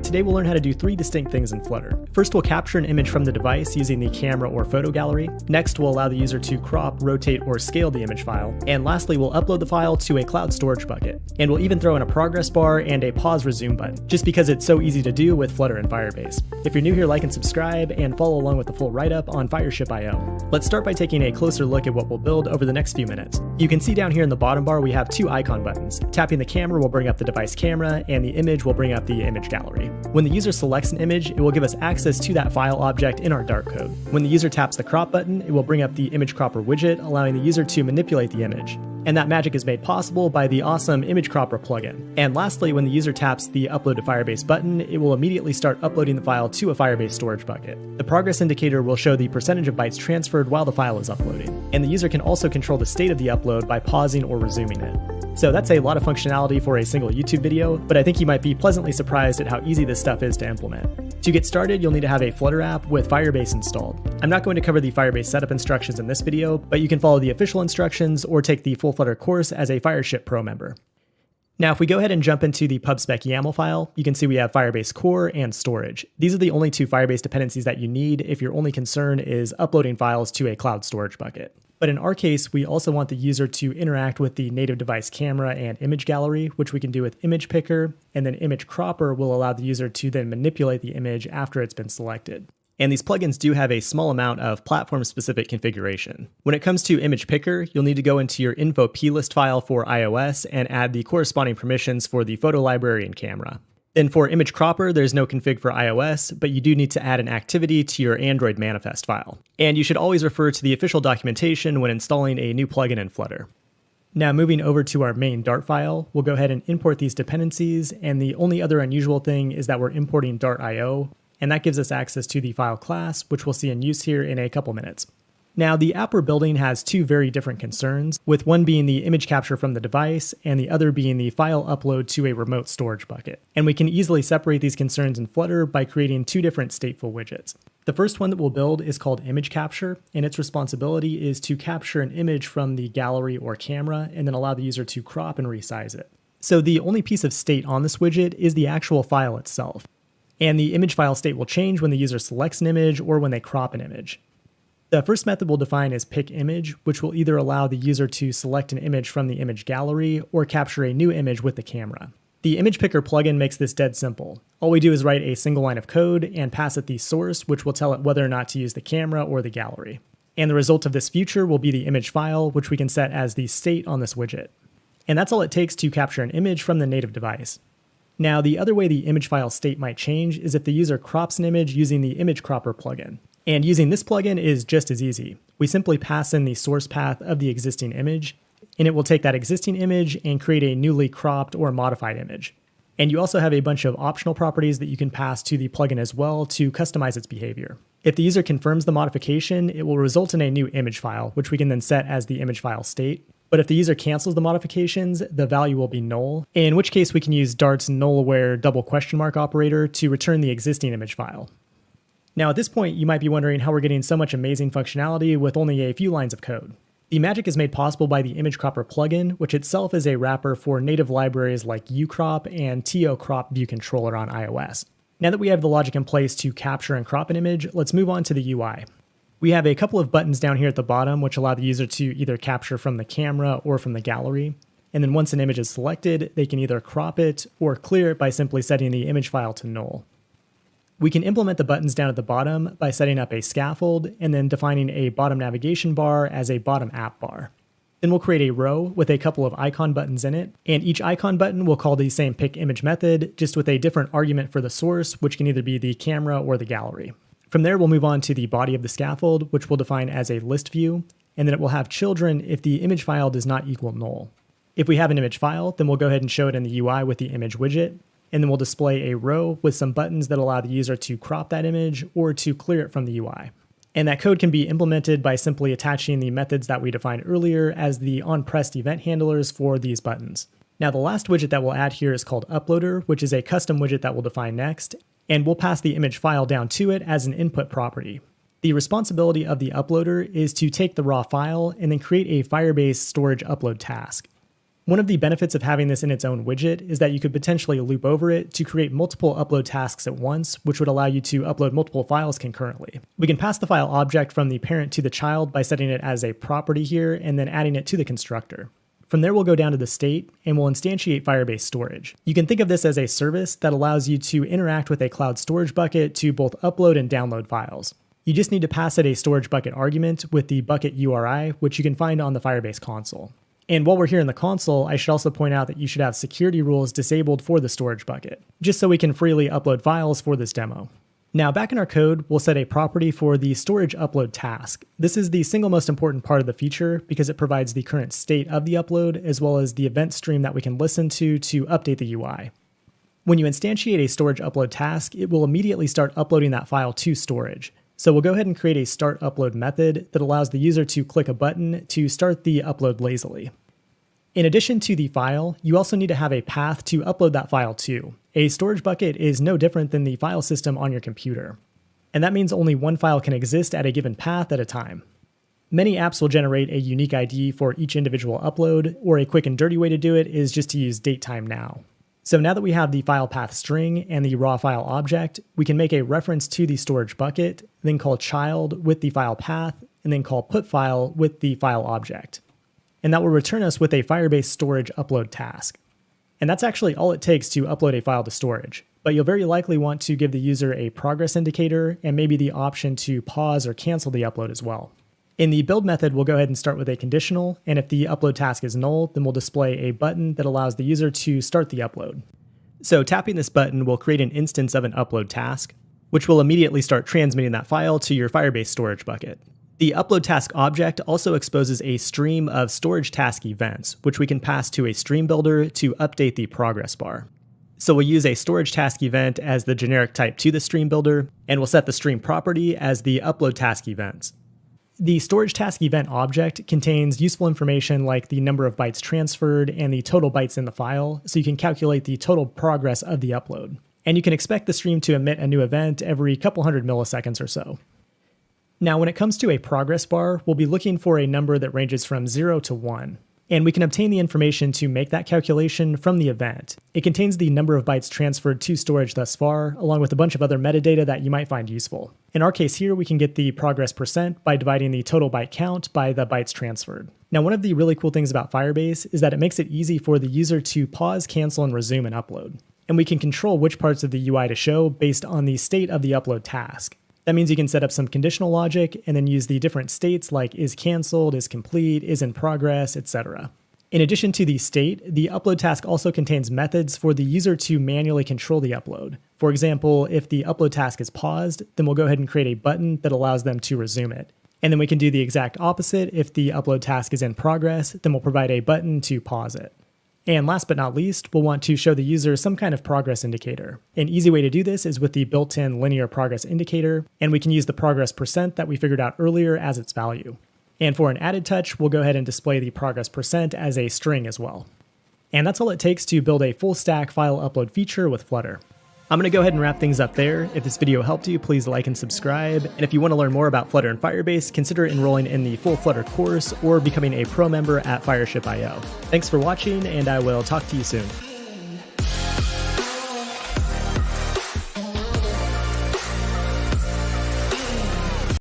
today we'll learn how to do three distinct things in Flutter. First, we'll capture an image from the device using the camera or photo gallery. Next, we'll allow the user to crop, rotate, or scale the image file. And lastly, we'll upload the file to a cloud storage bucket. And we'll even throw in a progress bar and a pause resume button, just because it's so easy to do with Flutter and Firebase. If you're new here, like and subscribe, and follow along with the full write-up on Fireship.io. Let's start by taking a closer look at what we'll build over the next few minutes. You can see down here in the bottom bar we have two icon buttons. Tapping the camera will bring up the device camera, and the image will bring up the image gallery. When the user selects an image, it will give us access to that file object in our Dart code. When the user taps the crop button, it will bring up the image cropper widget, allowing the user to manipulate the image. And that magic is made possible by the awesome image cropper plugin. And lastly, when the user taps the upload to Firebase button, it will immediately start uploading the file to a Firebase storage bucket. The progress indicator will show the percentage of bytes transferred while the file is uploading. And the user can also control the state of the upload by pausing or resuming it. So that's a lot of functionality for a single YouTube video, but I think you might be pleasantly surprised at how easy this stuff is to implement. To get started, you'll need to have a Flutter app with Firebase installed. I'm not going to cover the Firebase setup instructions in this video, but you can follow the official instructions or take the full Flutter course as a Fireship Pro member. Now, if we go ahead and jump into the pubspec YAML file, you can see we have Firebase core and storage. These are the only two Firebase dependencies that you need if your only concern is uploading files to a cloud storage bucket. But in our case, we also want the user to interact with the native device camera and image gallery, which we can do with image picker, and then image cropper will allow the user to then manipulate the image after it's been selected. And these plugins do have a small amount of platform-specific configuration. When it comes to image picker, you'll need to go into your info plist file for iOS and add the corresponding permissions for the photo library and camera. Then for image cropper, there's no config for iOS, but you do need to add an activity to your Android manifest file. And you should always refer to the official documentation when installing a new plugin in Flutter. Now moving over to our main Dart file, we'll go ahead and import these dependencies, and the only other unusual thing is that we're importing Dart.io, and that gives us access to the file class, which we'll see in use here in a couple minutes. Now, the app we're building has two very different concerns, with one being the image capture from the device and the other being the file upload to a remote storage bucket. And we can easily separate these concerns in Flutter by creating two different stateful widgets. The first one that we'll build is called image capture, and its responsibility is to capture an image from the gallery or camera and then allow the user to crop and resize it. So the only piece of state on this widget is the actual file itself. And the image file state will change when the user selects an image or when they crop an image. The first method we'll define is pick image, which will either allow the user to select an image from the image gallery or capture a new image with the camera. The image picker plugin makes this dead simple. All we do is write a single line of code and pass it the source, which will tell it whether or not to use the camera or the gallery. And the result of this feature will be the image file, which we can set as the state on this widget. And that's all it takes to capture an image from the native device. Now, the other way the image file state might change is if the user crops an image using the image cropper plugin. And using this plugin is just as easy. We simply pass in the source path of the existing image, and it will take that existing image and create a newly cropped or modified image. And you also have a bunch of optional properties that you can pass to the plugin as well to customize its behavior. If the user confirms the modification, it will result in a new image file, which we can then set as the image file state. But if the user cancels the modifications, the value will be null, in which case we can use Dart's null-aware double question mark operator to return the existing image file. Now at this point, you might be wondering how we're getting so much amazing functionality with only a few lines of code. The magic is made possible by the image cropper plugin, which itself is a wrapper for native libraries like ucrop and tocrop view controller on iOS. Now that we have the logic in place to capture and crop an image, let's move on to the UI. We have a couple of buttons down here at the bottom which allow the user to either capture from the camera or from the gallery. And then once an image is selected, they can either crop it or clear it by simply setting the image file to null. We can implement the buttons down at the bottom by setting up a scaffold and then defining a bottom navigation bar as a bottom app bar. Then we'll create a row with a couple of icon buttons in it, and each icon button will call the same pick image method, just with a different argument for the source, which can either be the camera or the gallery. From there, we'll move on to the body of the scaffold, which we'll define as a list view, and then it will have children if the image file does not equal null. If we have an image file, then we'll go ahead and show it in the UI with the image widget, and then we'll display a row with some buttons that allow the user to crop that image or to clear it from the UI. And that code can be implemented by simply attaching the methods that we defined earlier as the onPressed event handlers for these buttons. Now the last widget that we'll add here is called Uploader, which is a custom widget that we'll define next, and we'll pass the image file down to it as an input property. The responsibility of the uploader is to take the raw file and then create a Firebase storage upload task. One of the benefits of having this in its own widget is that you could potentially loop over it to create multiple upload tasks at once, which would allow you to upload multiple files concurrently. We can pass the file object from the parent to the child by setting it as a property here and then adding it to the constructor. From there, we'll go down to the state and we'll instantiate Firebase storage. You can think of this as a service that allows you to interact with a cloud storage bucket to both upload and download files. You just need to pass it a storage bucket argument with the bucket URI, which you can find on the Firebase console. And while we're here in the console, I should also point out that you should have security rules disabled for the storage bucket, just so we can freely upload files for this demo. Now back in our code, we'll set a property for the storage upload task. This is the single most important part of the feature because it provides the current state of the upload as well as the event stream that we can listen to update the UI. When you instantiate a storage upload task, it will immediately start uploading that file to storage. So we'll go ahead and create a start upload method that allows the user to click a button to start the upload lazily. In addition to the file, you also need to have a path to upload that file to. A storage bucket is no different than the file system on your computer. And that means only one file can exist at a given path at a time. Many apps will generate a unique ID for each individual upload, or a quick and dirty way to do it is just to use datetime_now. So now that we have the file path string and the raw file object, we can make a reference to the storage bucket, then call child with the file path, and then call putFile with the file object. And that will return us with a Firebase storage upload task. And that's actually all it takes to upload a file to storage. But you'll very likely want to give the user a progress indicator and maybe the option to pause or cancel the upload as well. In the build method, we'll go ahead and start with a conditional, and if the upload task is null, then we'll display a button that allows the user to start the upload. So tapping this button will create an instance of an upload task, which will immediately start transmitting that file to your Firebase storage bucket. The upload task object also exposes a stream of storage task events, which we can pass to a stream builder to update the progress bar. So we'll use a storage task event as the generic type to the stream builder, and we'll set the stream property as the upload task events. The storage task event object contains useful information like the number of bytes transferred and the total bytes in the file, so you can calculate the total progress of the upload. And you can expect the stream to emit a new event every couple hundred milliseconds or so. Now, when it comes to a progress bar, we'll be looking for a number that ranges from 0 to 1. And we can obtain the information to make that calculation from the event. It contains the number of bytes transferred to storage thus far, along with a bunch of other metadata that you might find useful. In our case here, we can get the progress percent by dividing the total byte count by the bytes transferred. Now, one of the really cool things about Firebase is that it makes it easy for the user to pause, cancel, and resume an upload. And we can control which parts of the UI to show based on the state of the upload task. That means you can set up some conditional logic and then use the different states like is canceled, is complete, is in progress, etc. In addition to the state, the upload task also contains methods for the user to manually control the upload. For example, if the upload task is paused, then we'll go ahead and create a button that allows them to resume it. And then we can do the exact opposite. If the upload task is in progress, then we'll provide a button to pause it. And last but not least, we'll want to show the user some kind of progress indicator. An easy way to do this is with the built-in linear progress indicator, and we can use the progress percent that we figured out earlier as its value. And for an added touch, we'll go ahead and display the progress percent as a string as well. And that's all it takes to build a full stack file upload feature with Flutter. I'm going to go ahead and wrap things up there. If this video helped you, please like and subscribe. And if you want to learn more about Flutter and Firebase, consider enrolling in the full Flutter course or becoming a pro member at Fireship.io. Thanks for watching, and I will talk to you soon.